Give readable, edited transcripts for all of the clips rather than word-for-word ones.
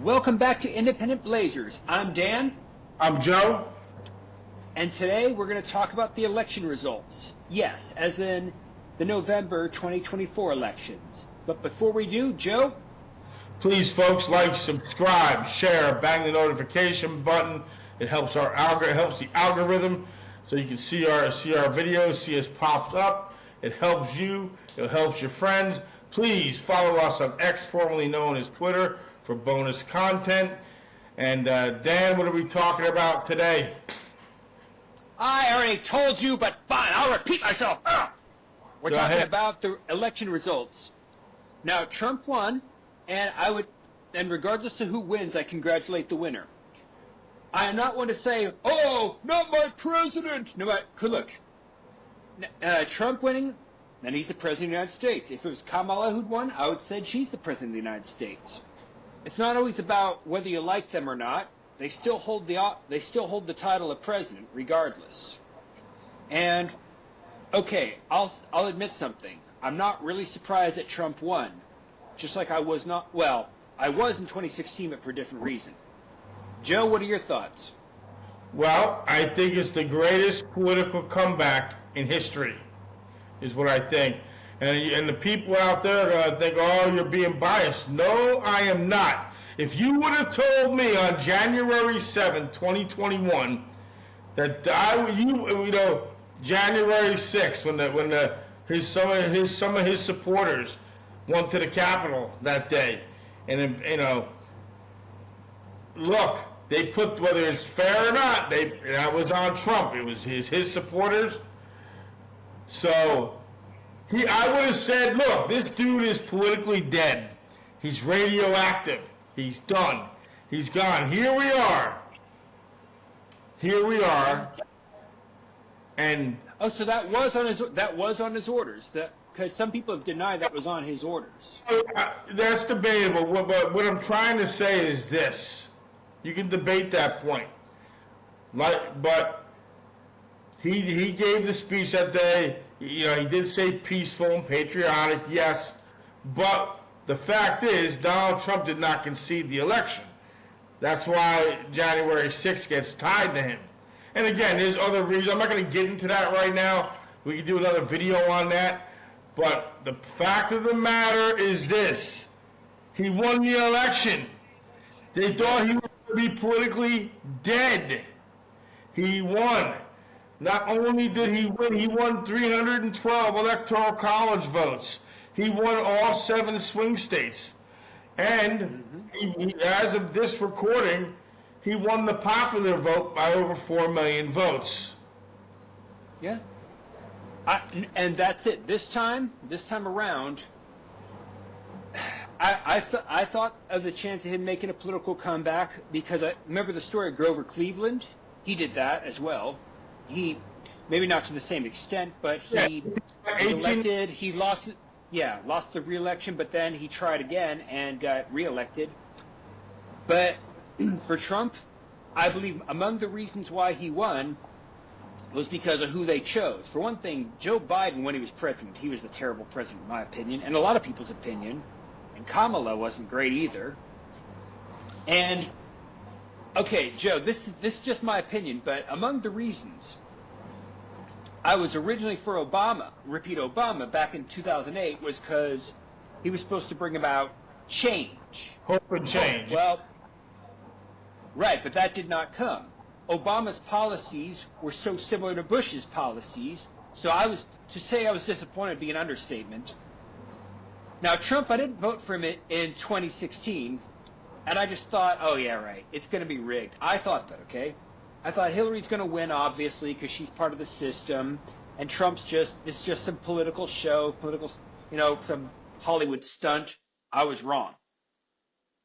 Welcome back to Independent Blazers. I'm Dan, I'm Joe. and today we're going to talk about the election results. Yes, as in the November 2024 elections. But before we do, Joe? Please, folks, like, subscribe, share, bang the notification button. It helps helps the algorithm, so you can see our videos, see us pops up. It helps you. It helps your friends. Please follow us on X, formerly known as Twitter, for bonus content. And Dan, what are we talking about today? I already told you, but fine, I'll repeat myself. We're talking about the election results. Now, Trump won, and regardless of who wins, I congratulate the winner. I am not one to say, oh, not my president. No, look, Trump winning, then he's the president of the United States. If it was Kamala who'd won, I would say she's the president of the United States. It's not always about whether you like them or not. They still hold the title of president, regardless. And okay, I'll admit something. I'm not really surprised that Trump won. Just like I was not. Well, I was in 2016, but for a different reason. Joe, what are your thoughts? Well, I think it's the greatest political comeback in history, is what I think. And the people out there are going to think, oh, you're being biased. No, I am not. If you would have told me on January 7th, 2021, that January 6th, when some of his supporters went to the Capitol that day, and look, they put, whether it's fair or not, that was on Trump. It was his supporters. So I would have said, look, this dude is politically dead. He's radioactive. He's done. He's gone. Here we are. And so that was on his orders. Because some people have denied that was on his orders. That's debatable. But what I'm trying to say is this: you can debate that point. But he gave the speech that day. He did say peaceful and patriotic, yes, but the fact is Donald Trump did not concede the election. That's why January 6th gets tied to him. And again, there's other reasons. I'm not going to get into that right now. We can do another video on that. But the fact of the matter is this: he won the election. They thought he was going to be politically dead. He won. Not only did he win, he won 312 electoral college votes. He won all 7 swing states. And as of this recording, he won the popular vote by over 4 million votes. Yeah. And that's it. This time around, I thought of the chance of him making a political comeback because I remember the story of Grover Cleveland. He did that as well. He, maybe not to the same extent, but he was elected. He lost the re-election, but then he tried again and got re-elected. But for Trump, I believe among the reasons why he won was because of who they chose. For one thing, Joe Biden, when he was president, he was a terrible president in my opinion, and a lot of people's opinion. And Kamala wasn't great either. And okay, Joe, this is just my opinion, but among the reasons I was originally for Obama back in 2008 was because he was supposed to bring about change. Hope and change. Well, right, but that did not come. Obama's policies were so similar to Bush's policies, so to say I was disappointed would be an understatement. Now, Trump, I didn't vote for him in 2016. And I just thought, oh yeah, right, it's going to be rigged. I thought that, okay? I thought Hillary's going to win, obviously, because she's part of the system, and it's just some political show, some Hollywood stunt. I was wrong.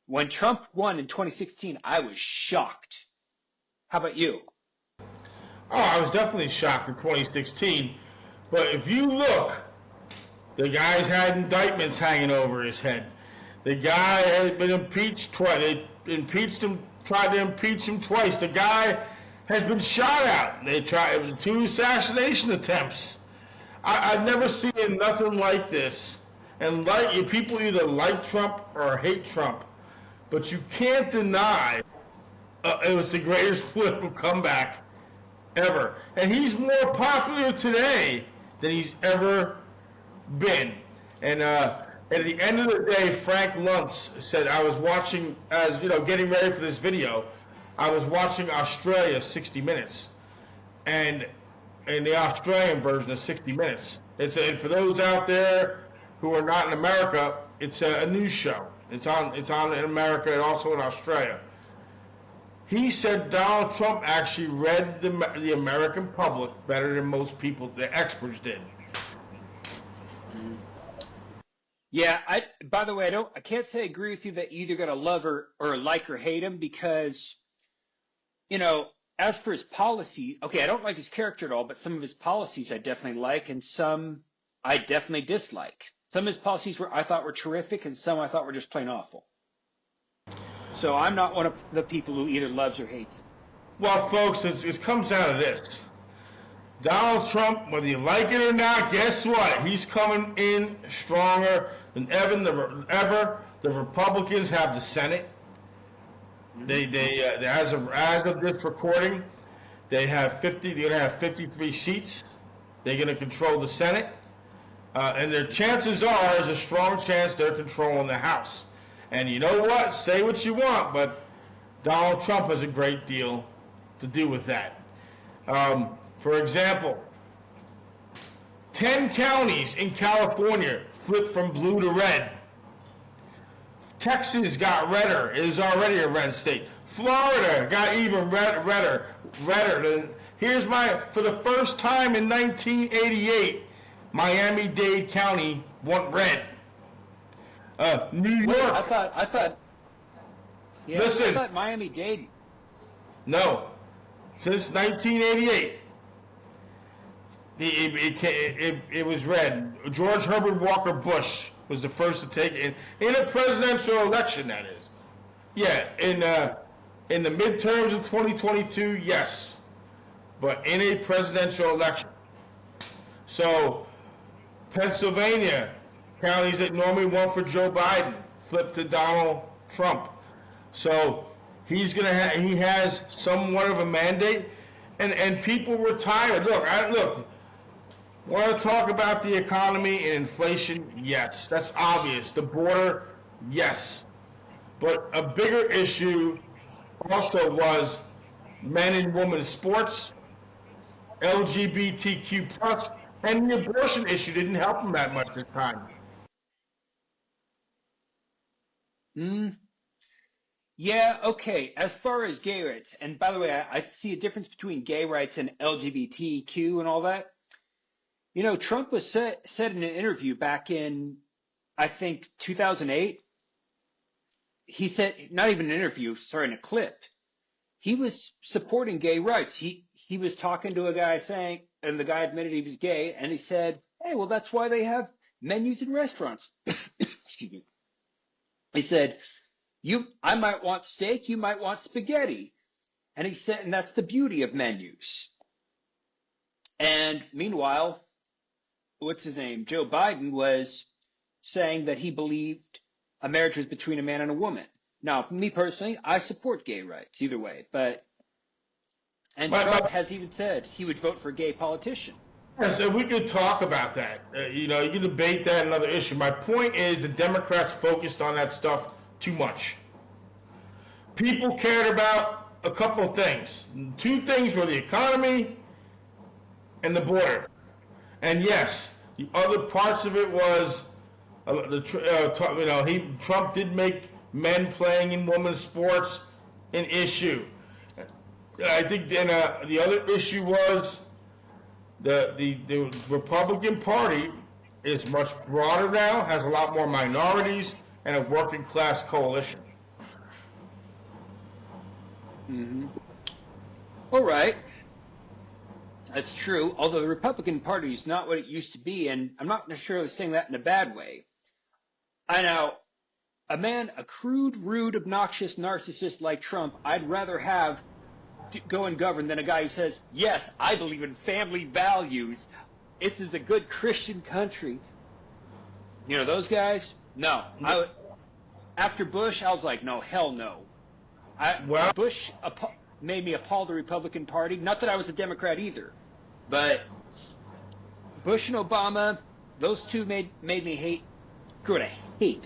When Trump won in 2016, I was shocked. How about you? Oh, I was definitely shocked in 2016. But if you look, the guy's had indictments hanging over his head. The guy has been impeached twice. They tried to impeach him twice. The guy has been shot at. They tried 2 assassination attempts. I've never seen nothing like this. And people either like Trump or hate Trump. but you can't deny it was the greatest political comeback ever. And he's more popular today than he's ever been. And at the end of the day, Frank Luntz said, I was watching, as you know, getting ready for this video, I was watching Australia 60 Minutes. And in the Australian version of 60 Minutes. And for those out there who are not in America, it's a news show. It's on in America and also in Australia. He said Donald Trump actually read the American public better than most people, the experts, did. Yeah, by the way, I can't say I agree with you that you either gotta love or like or hate him because, you know, as for his policy, okay, I don't like his character at all, but some of his policies I definitely like, and some I definitely dislike. Some of his policies I thought were terrific, and some I thought were just plain awful. So I'm not one of the people who either loves or hates him. Well, folks, it comes down to this. Donald Trump, whether you like it or not, guess what? He's coming in stronger than ever. The Republicans have the Senate. They as of this recording, they have 50. They're gonna have 53 seats. They're gonna control the Senate, and their chances are, is a strong chance they're controlling the House. And you know what? Say what you want, but Donald Trump has a great deal to do with that. For example, 10 counties in California flipped from blue to red. Texas got redder. It is already a red state. Florida got even redder. Here's for the first time in 1988, Miami-Dade County went red. New York. I thought. Yeah, Listen. I thought Miami-Dade. No, since 1988, it was red. George Herbert Walker Bush was the first to take it in a presidential election. That is, yeah, in the midterms of 2022, yes, but in a presidential election. So, Pennsylvania counties that normally went for Joe Biden flipped to Donald Trump. So he has somewhat of a mandate, and people were tired. Look, want to talk about the economy and inflation? Yes, that's obvious. The border, yes, but a bigger issue also was men and women's sports, LGBTQ plus, and the abortion issue didn't help him that much this time. Yeah, okay. As far as gay rights, and by the way, I see a difference between gay rights and LGBTQ and all that. You know, Trump was said in an interview back in, I think, 2008. He said, not even an interview, sorry, in a clip. He was supporting gay rights. He was talking to a guy saying, and the guy admitted he was gay, and he said, hey, well, that's why they have menus in restaurants. Excuse me. He said, I might want steak, you might want spaghetti. And he said, and that's the beauty of menus. And meanwhile, what's his name? Joe Biden was saying that he believed a marriage was between a man and a woman. Now, me personally, I support gay rights either way, and Trump has even said he would vote for a gay politician. So we could talk about that. You can debate that, another issue. My point is the Democrats focused on that stuff too much. People cared about a couple of things. Two things were the economy and the border. And yes, the other parts of it was Trump did make men playing in women's sports an issue. I think then the other issue was the Republican Party is much broader now, has a lot more minorities, and a working class coalition. Mm-hmm. All right. That's true, although the Republican Party is not what it used to be, and I'm not necessarily saying that in a bad way. A crude, rude, obnoxious narcissist like Trump, I'd rather have go and govern than a guy who says, yes, I believe in family values. This is a good Christian country. You know, those guys? No. After Bush, I was like, no, hell no. Well, Bush made me appall the Republican Party. Not that I was a Democrat either, but Bush and Obama, those two made me hate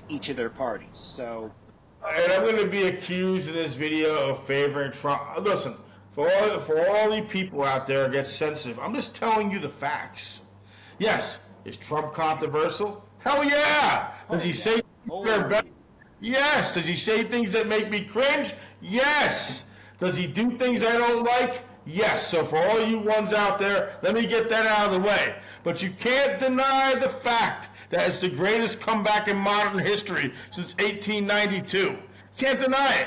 each of their parties. So, and I'm going to be accused in this video of favoring Trump. Listen, for all the people out there that get sensitive, I'm just telling you the facts. Yes, is Trump controversial? Hell yeah! Does he say they're better? Yes. Does he say things that make me cringe? Yes. Does he do things I don't like? Yes. So for all you ones out there, let me get that out of the way. But you can't deny the fact that it's the greatest comeback in modern history since 1892. Can't deny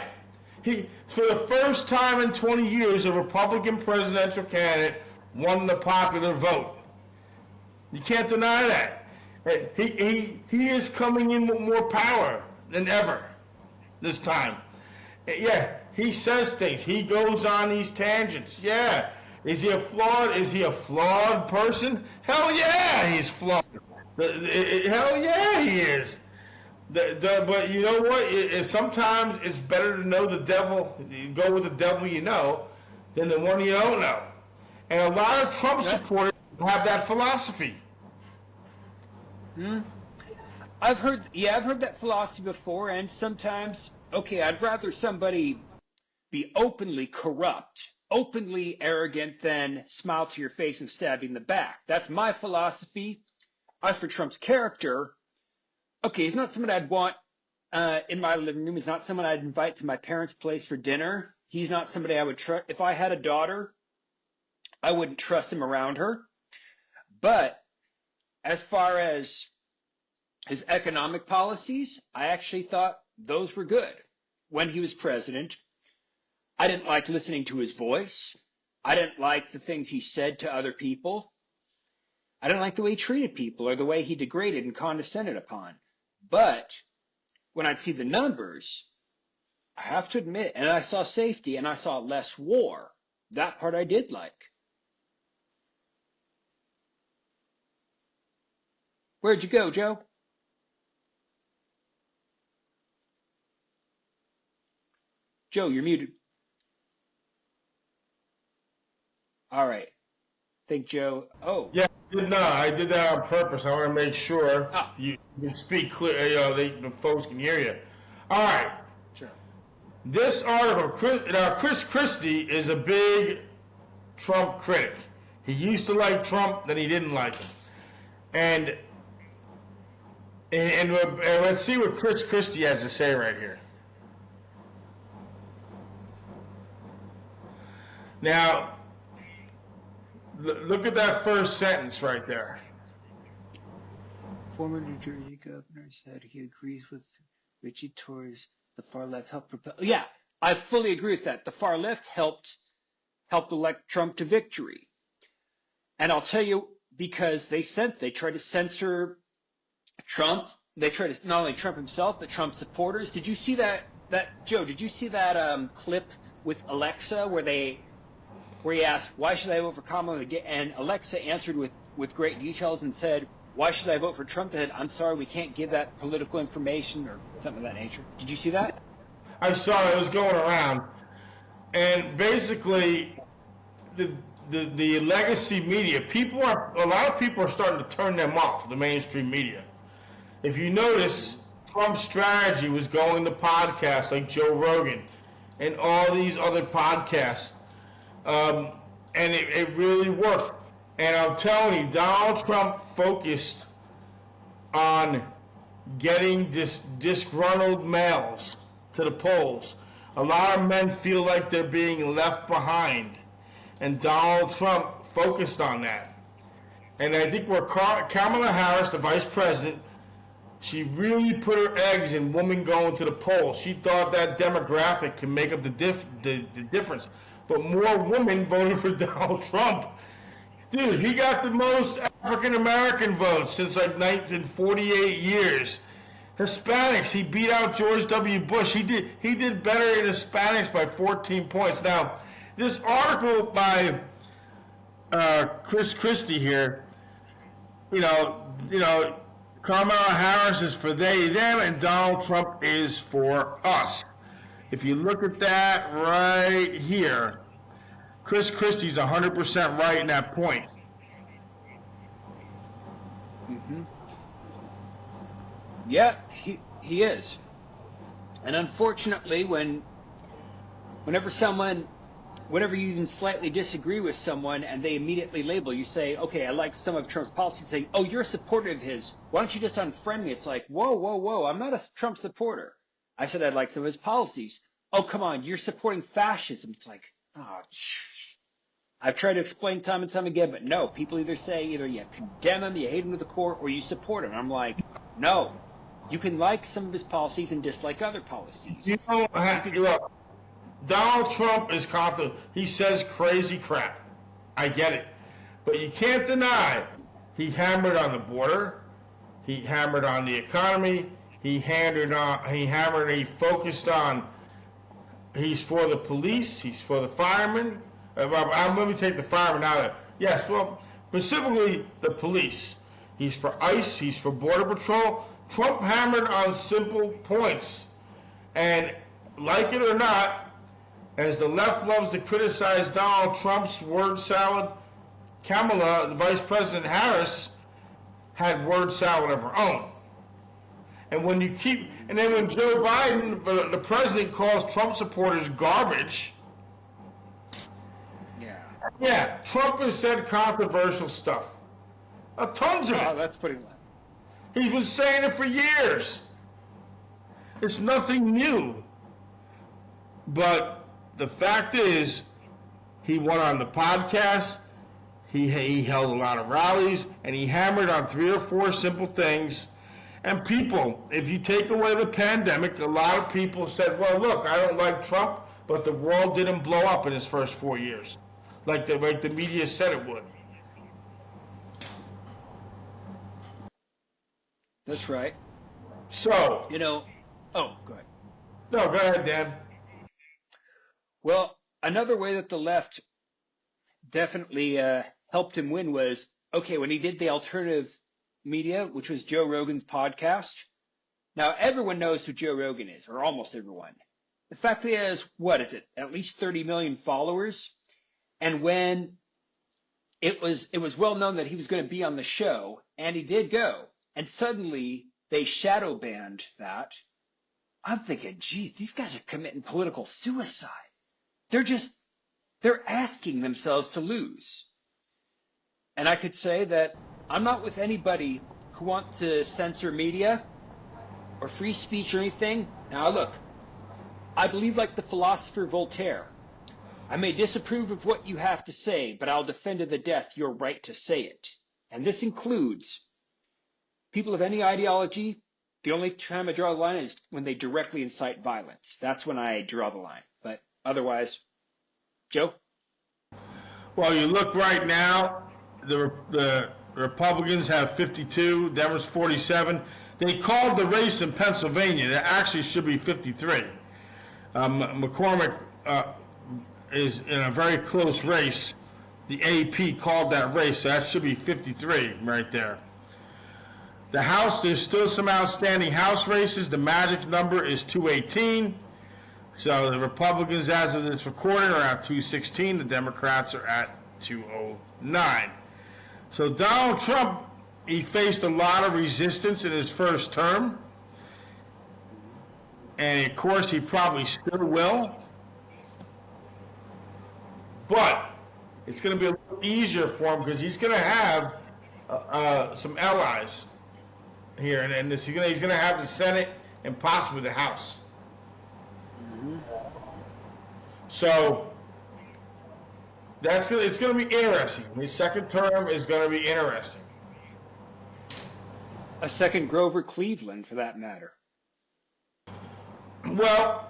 it. For the first time in 20 years, a Republican presidential candidate won the popular vote. You can't deny that. He is coming in with more power than ever this time. Yeah, he says things. He goes on these tangents. Yeah. Is he a flawed person? Hell yeah, he's flawed. Hell yeah, he is. But you know what? Sometimes it's better to know the devil, go with the devil you know, than the one you don't know. And a lot of Trump supporters have that philosophy. I've heard that philosophy before, and sometimes, okay, I'd rather somebody be openly corrupt, openly arrogant, than smile to your face and stab you in the back. That's my philosophy. As for Trump's character, okay, he's not someone I'd want in my living room. He's not someone I'd invite to my parents' place for dinner. He's not somebody I would trust. If I had a daughter, I wouldn't trust him around her. But as far as his economic policies, I actually thought those were good when he was president. I didn't like listening to his voice. I didn't like the things he said to other people. I didn't like the way he treated people or the way he degraded and condescended upon. But when I'd see the numbers, I have to admit, and I saw safety and I saw less war. That part I did like. Where'd you go, Joe? Joe, you're muted. All right. Think Joe. Oh. Yeah, I did that on purpose. I want to make sure you can speak clear. The folks can hear you. All right. Sure. This article, Chris Christie is a big Trump critic. He used to like Trump, then he didn't like him. And let's see what Chris Christie has to say right here. Now, look at that first sentence right there. Former New Jersey governor said he agrees with Richie Torres. The far left helped propel. Yeah, I fully agree with that. The far left helped elect Trump to victory. And I'll tell you, because they tried to censor Trump. They tried to not only Trump himself, but Trump supporters. Did you see that Joe? Did you see that clip with Alexa where he asked, why should I vote for Kamala? And Alexa answered with great details and said, why should I vote for Trump? They said, I'm sorry, we can't give that political information or something of that nature. Did you see that? I saw it. It was going around. And basically, the legacy media, a lot of people are starting to turn them off, the mainstream media. If you notice, Trump's strategy was going to podcasts like Joe Rogan and all these other podcasts. And it really worked. And I'm telling you, Donald Trump focused on getting disgruntled males to the polls. A lot of men feel like they're being left behind. And Donald Trump focused on that. And I think where Kamala Harris, the vice president, she really put her eggs in women going to the polls. She thought that demographic can make up the difference. But more women voted for Donald Trump. Dude, he got the most African American votes since like 48 years. Hispanics, he beat out George W. Bush. He did better in Hispanics by 14 points. Now, this article by Chris Christie here, Kamala Harris is for they, them, and Donald Trump is for us. If you look at that right here, Chris Christie's 100% right in that point. Mm-hmm. Yeah, he is. And unfortunately, whenever you even slightly disagree with someone and they immediately label, you say, okay, I like some of Trump's policies, say, oh, you're a supporter of his. Why don't you just unfriend me? It's like, whoa, whoa, whoa, I'm not a Trump supporter. I said I'd like some of his policies. Oh, come on, you're supporting fascism. It's like, oh, shh. I've tried to explain time and time again, but no, people either you condemn him, you hate him to the core, or you support him. I'm like, no. You can like some of his policies and dislike other policies. Look, Donald Trump is confident. He says crazy crap. I get it. But you can't deny he hammered on the border. He hammered on the economy. He focused on he's for the police. He's for the firemen. Let me take the firemen out of it. Yes, well, specifically the police. He's for ICE. He's for Border Patrol. Trump hammered on simple points. And like it or not, as the left loves to criticize Donald Trump's word salad, Kamala, the Vice President Harris, had word salad of her own. And when when Joe Biden, the president, calls Trump supporters garbage. Yeah, Trump has said controversial stuff. Tons of it. Oh, that's putting it. He's been saying it for years. It's nothing new. But the fact is, he went on the podcast, he held a lot of rallies, and he hammered on 3 or 4 simple things. And people, if you take away the pandemic, a lot of people said, well, look, I don't like Trump, but the world didn't blow up in his first 4 years, like the media said it would. That's right. So, oh, go ahead. No, go ahead, Dan. Well, another way that the left definitely helped him win was, okay, when he did the alternative media, which was Joe Rogan's podcast. Now, everyone knows who Joe Rogan is, or almost everyone. The fact that he has, at least 30 million followers. And when it was well known that he was going to be on the show, and he did go, and suddenly they shadow banned that, I'm thinking, gee, these guys are committing political suicide. They're asking themselves to lose. And I could say that I'm not with anybody who wants to censor media or free speech or anything. Now, look, I believe like the philosopher Voltaire. I may disapprove of what you have to say, but I'll defend to the death your right to say it. And this includes people of any ideology. The only time I draw the line is when they directly incite violence. That's when I draw the line. But otherwise, Joe? Well, you look right now, the Republicans have 52, Democrats 47. They called the race in Pennsylvania. It actually should be 53. McCormick is in a very close race. The AP called that race, so that should be 53 right there. The House, there's still some outstanding House races. The magic number is 218. So the Republicans, as of this recording, are at 216. The Democrats are at 209. So Donald Trump, he faced a lot of resistance in his first term. And of course, he probably still will. But it's going to be a little easier for him because he's going to have some allies here, and he's going to have the Senate and possibly the House. Mm-hmm. So it's going to be interesting. His second term is going to be interesting. A second Grover Cleveland, for that matter. Well,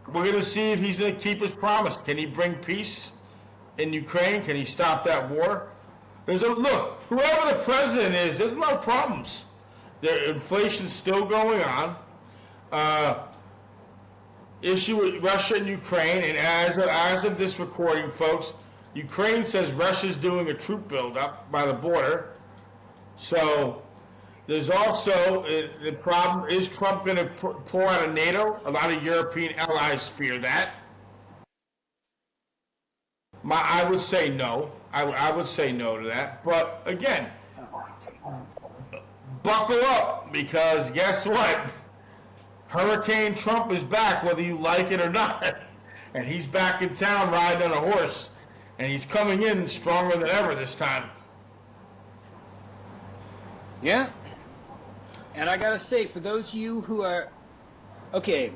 we're going to see if he's going to keep his promise. Can he bring peace in Ukraine? Can he stop that war? Look, whoever the president is, there's a lot of problems. Inflation's still going on. Issue with Russia and Ukraine, and as of this recording, folks, Ukraine says Russia's doing a troop buildup by the border. So There's also the problem: is Trump going to pour out of NATO? A lot of European allies fear that. I would say no. I would say no to that. But again, buckle up, because guess what? Hurricane Trump is back, whether you like it or not. And he's back in town riding on a horse. And he's coming in stronger than ever this time. Yeah. And I gotta say, for those of you who are, okay,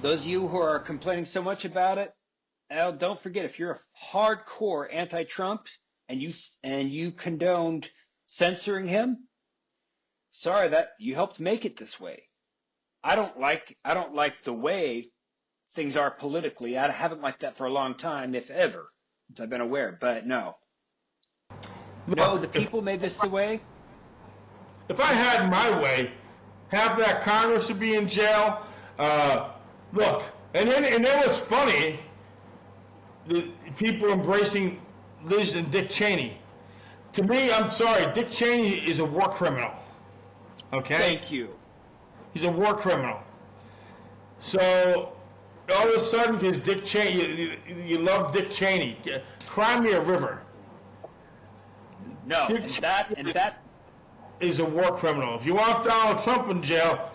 those of you who are complaining so much about it, don't forget, if you're a hardcore anti-Trump and you condoned censoring him, sorry that you helped make it this way. I don't like the way things are politically. I haven't liked that for a long time, if ever, since I've been aware. But no, the people made this the way. If I had my way, half that Congress would be in jail. Look, and then what's funny, the people embracing Liz and Dick Cheney. To me, I'm sorry, Dick Cheney is a war criminal. Okay? Thank you. He's a war criminal. So, all of a sudden, because Dick Cheney, you love Dick Cheney. Cry me a river. No, Dick and that is a war criminal. If you want Donald Trump in jail,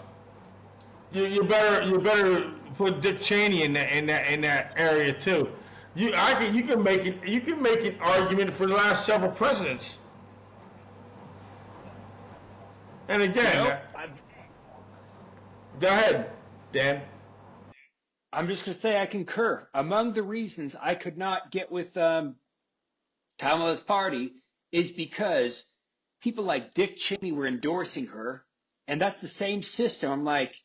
you better put Dick Cheney in that area too. You can make an argument for the last several presidents. And again, go ahead, Dan. I'm just going to say I concur. Among the reasons I could not get with Kamala's party is because people like Dick Cheney were endorsing her, and that's the same system. I'm like,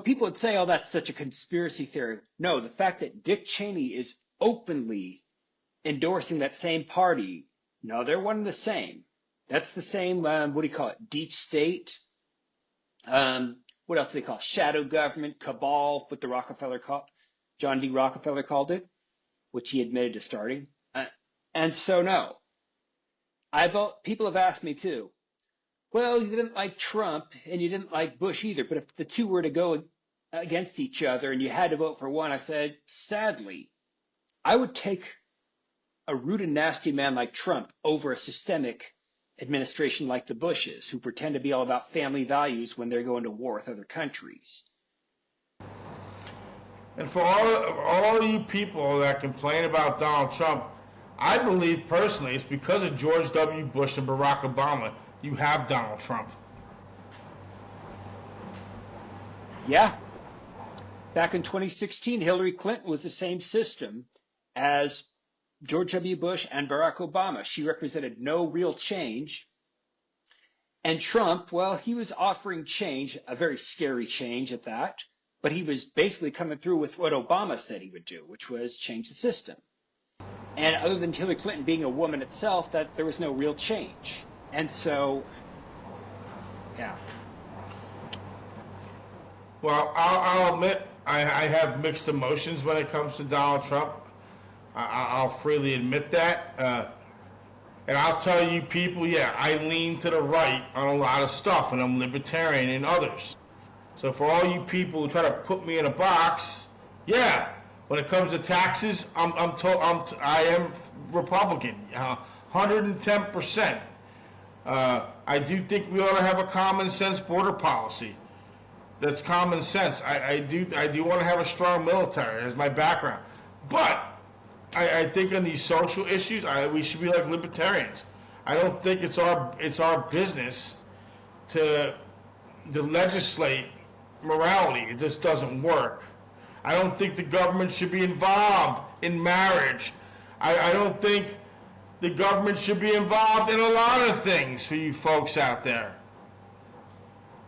people would say, oh, that's such a conspiracy theory. No, the fact that Dick Cheney is openly endorsing that same party, no, they're one and the same. That's the same, what do you call it, deep state? What else do they call it? Shadow government, cabal, what John D. Rockefeller called it, which he admitted to starting. And so, no. People have asked me too, well, you didn't like Trump and you didn't like Bush either, but if the two were to go against each other and you had to vote for one, I said, sadly, I would take a rude and nasty man like Trump over a systemic administration like the Bushes, who pretend to be all about family values when they're going to war with other countries. And for all you people that complain about Donald Trump, I believe personally it's because of George W. Bush and Barack Obama you have Donald Trump. Yeah. Back in 2016, Hillary Clinton was the same system as George W. Bush and Barack Obama. She represented no real change. And Trump, well, he was offering change, a very scary change at that, but he was basically coming through with what Obama said he would do, which was change the system. And other than Hillary Clinton being a woman itself, that there was no real change. And so, yeah. Well, I'll admit I have mixed emotions when it comes to Donald Trump. I'll freely admit that. And I'll tell you people, yeah, I lean to the right on a lot of stuff, and I'm libertarian in others. So for all you people who try to put me in a box, yeah, when it comes to taxes, I am Republican, 110%. I do think we ought to have a common sense border policy. That's common sense. I do want to have a strong military as my background, but I think on these social issues, we should be like libertarians. I don't think it's our business to legislate morality. It just doesn't work. I don't think the government should be involved in marriage. I don't think the government should be involved in a lot of things for you folks out there.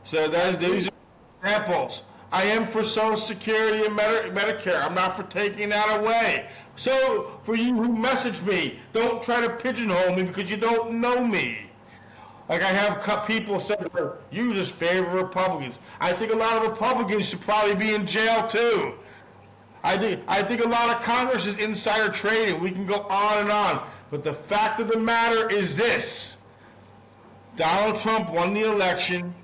So these are examples. I am for Social Security and Medicare. I'm not for taking that away. So, for you who message me, don't try to pigeonhole me because you don't know me. Like I have people say, you just favor Republicans. I think a lot of Republicans should probably be in jail too. I think a lot of Congress is insider trading. We can go on and on. But the fact of the matter is this. Donald Trump won the election,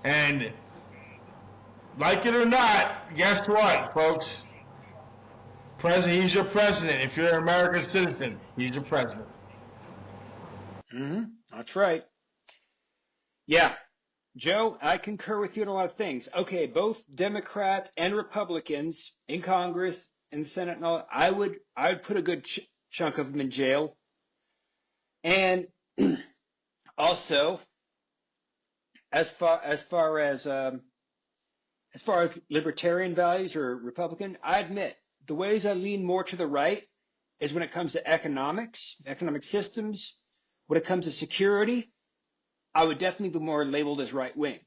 and like it or not, guess what, folks? He's your president. If you're an American citizen, he's your president. That's right. Yeah, Joe, I concur with you on a lot of things. Okay, both Democrats and Republicans in Congress, in the Senate, and all, I would put a good chunk of them in jail. And also, as far as libertarian values or Republican, I admit the ways I lean more to the right is when it comes to economics, economic systems. When it comes to security, I would definitely be more labeled as right wing.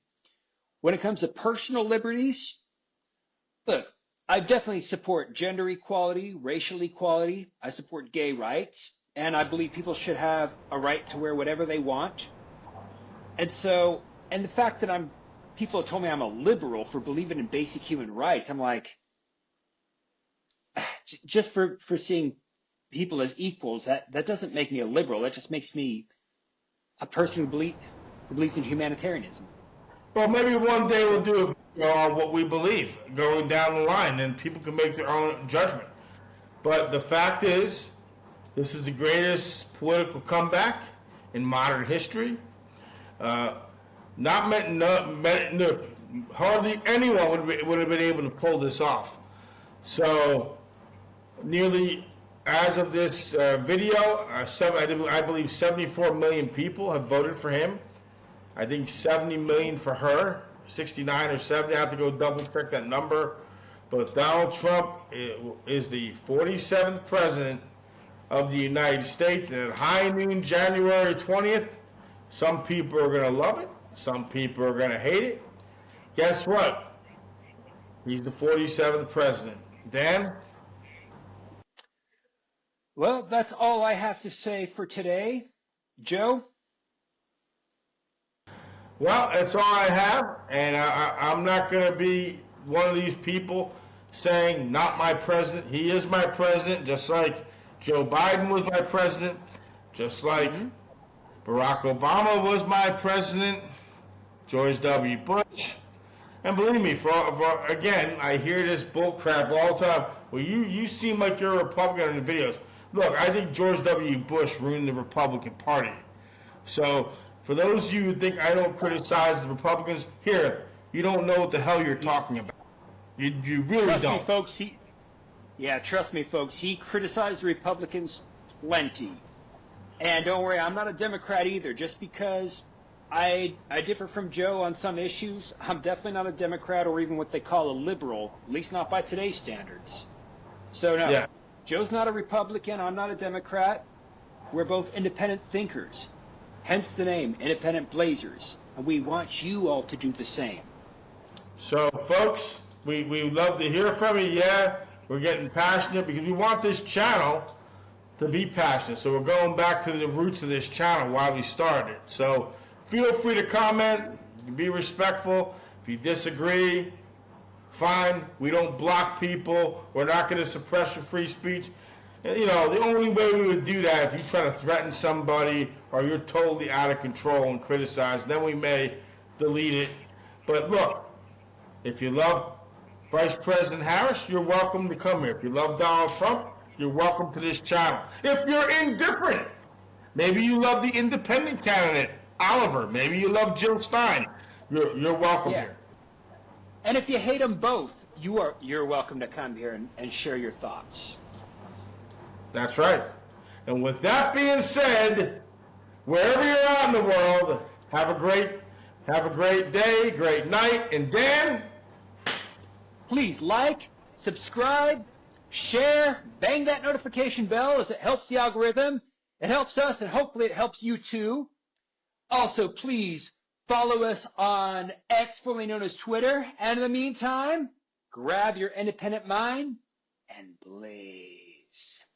When it comes to personal liberties, look, I definitely support gender equality, racial equality. I support gay rights, and I believe people should have a right to wear whatever they want. And so, and the fact that people have told me I'm a liberal for believing in basic human rights, I'm like, just for seeing people as equals, that doesn't make me a liberal. That just makes me a person who believes in humanitarianism. Well, maybe one day we'll do what we believe going down the line, and people can make their own judgment. But the fact is, this is the greatest political comeback in modern history. Hardly anyone would have been able to pull this off. So, nearly, as of this video, I believe 74 million people have voted for him. I think 70 million for her, 69 or 70. I have to go double check that number. But Donald Trump is the 47th president of the United States. And at high noon, January 20th, some people are going to love it. Some people are going to hate it. Guess what? He's the 47th president. Dan? Well, that's all I have to say for today. Joe? Well, that's all I have, and I'm not going to be one of these people saying, not my president. He is my president, just like Joe Biden was my president, just like Barack Obama was my president, George W. Bush. And believe me, again, I hear this bull crap all the time. Well, you seem like you're a Republican in the videos. Look, I think George W. Bush ruined the Republican Party. So, for those of you who think I don't criticize the Republicans, here, you don't know what the hell you're talking about. You really Trust don't. Me, folks, trust me, folks. He criticized the Republicans plenty. And don't worry, I'm not a Democrat either. Just because I differ from Joe on some issues, I'm definitely not a Democrat or even what they call a liberal, at least not by today's standards. So, no. Yeah. Joe's not a Republican. I'm not a Democrat. We're both independent thinkers. Hence the name, Independent Blazers. And we want you all to do the same. So, folks, we love to hear from you. Yeah, we're getting passionate because we want this channel to be passionate. So we're going back to the roots of this channel, why we started. So feel free to comment, be respectful. If you disagree, fine. We don't block people. We're not going to suppress your free speech. And, the only way we would do that if you try to threaten somebody or you're totally out of control and criticize, then we may delete it. But look, if you love Vice President Harris, you're welcome to come here. If you love Donald Trump, you're welcome to this channel. If you're indifferent, maybe you love the independent candidate, Oliver. Maybe you love Jill Stein. You're welcome here. And if you hate them both, you're welcome to come here and share your thoughts. That's right. And with that being said, wherever you're at in the world, have a great day, great night, and Dan, please like, subscribe, share, bang that notification bell as it helps the algorithm. It helps us, and hopefully it helps you too. Also, please follow us on X, formerly known as Twitter. And in the meantime, grab your independent mind and blaze.